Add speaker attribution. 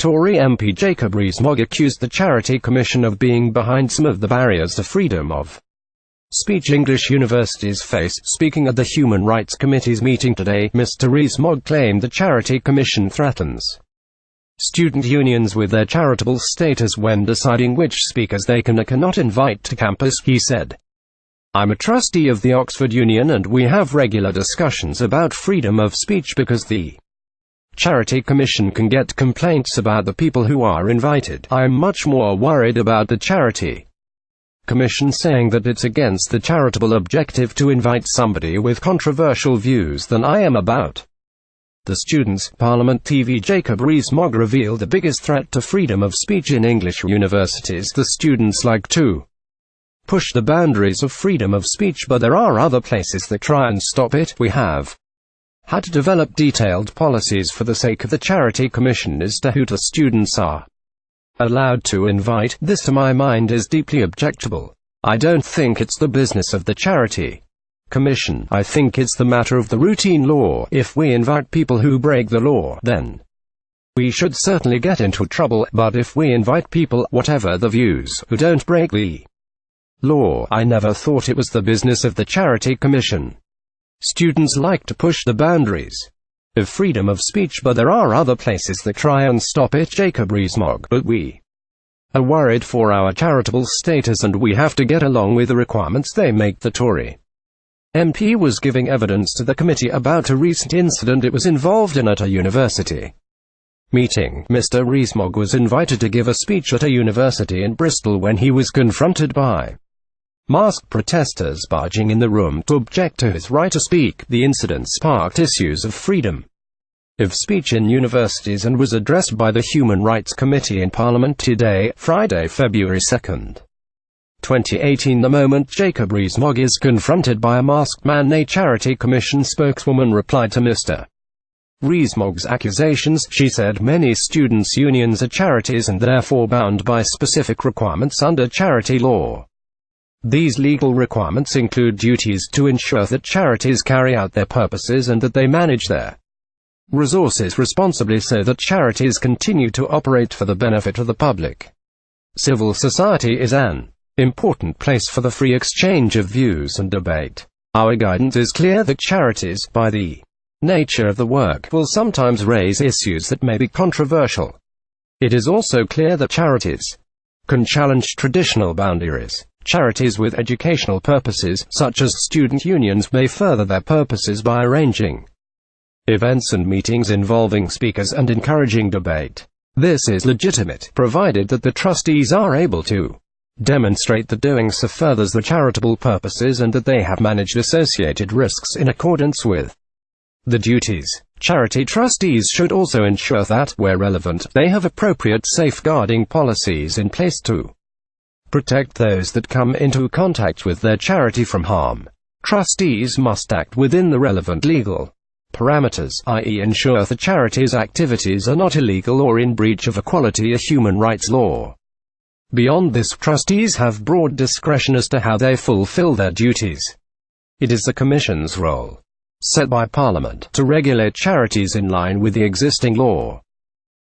Speaker 1: Tory MP Jacob ReesMogg accused the Charity Commission of being behind some of the barriers to freedom of speech English universities face. Speaking at the Human Rights Committee's meeting today, Mr. ReesMogg claimed the Charity Commission threatens student unions with their charitable status when deciding which speakers they can or cannot invite to campus. He said, "I'm a trustee of the Oxford Union and we have regular discussions about freedom of speech because the Charity Commission can get complaints about the people who are invited. I am much more worried about the Charity Commission saying that it's against the charitable objective to invite somebody with controversial views than I am about the students." Parliament TV Jacob ReesMogg revealed the biggest threat to freedom of speech in English universities. The students like to push the boundaries of freedom of speech, but there are other places that try and stop it. We have had to develop detailed policies for the sake of the Charity Commission as to who the students are allowed to invite. This to my mind is deeply objectionable. I don't think it's the business of the Charity Commission. I think it's the matter of the routine law. If we invite people who break the law, then we should certainly get into trouble, but if we invite people, whatever the views, who don't break the law, I never thought it was the business of the Charity Commission. Students like to push the boundaries of freedom of speech, but there are other places that try and stop it. Jacob ReesMogg. But we are worried for our charitable status and we have to get along with the requirements they make. The Tory MP was giving evidence to the committee about a recent incident it was involved in at a university meeting. Mr. ReesMogg was invited to give a speech at a university in Bristol when he was confronted by masked protesters barging in the room to object to his right to speak. The incident sparked issues of freedom of speech in universities and was addressed by the Human Rights Committee in Parliament today, Friday, February 2nd, 2018. The moment Jacob ReesMogg is confronted by a masked man, a Charity Commission spokeswoman replied to Mr. ReesMogg's accusations. She said many students' unions are charities and therefore bound by specific requirements under charity law. These legal requirements include duties to ensure that charities carry out their purposes and that they manage their resources responsibly so that charities continue to operate for the benefit of the public. Civil society is an important place for the free exchange of views and debate. Our guidance is clear that charities, by the nature of the work, will sometimes raise issues that may be controversial. It is also clear that charities can challenge traditional boundaries. Charities with educational purposes, such as student unions, may further their purposes by arranging events and meetings involving speakers and encouraging debate. This is legitimate, provided that the trustees are able to demonstrate that doing so furthers the charitable purposes and that they have managed associated risks in accordance with the duties. Charity trustees should also ensure that, where relevant, they have appropriate safeguarding policies in place to protect those that come into contact with their charity from harm. Trustees must act within the relevant legal parameters, i.e. ensure the charity's activities are not illegal or in breach of equality or human rights law. Beyond this, trustees have broad discretion as to how they fulfill their duties. It is the Commission's role, set by Parliament, to regulate charities in line with the existing law.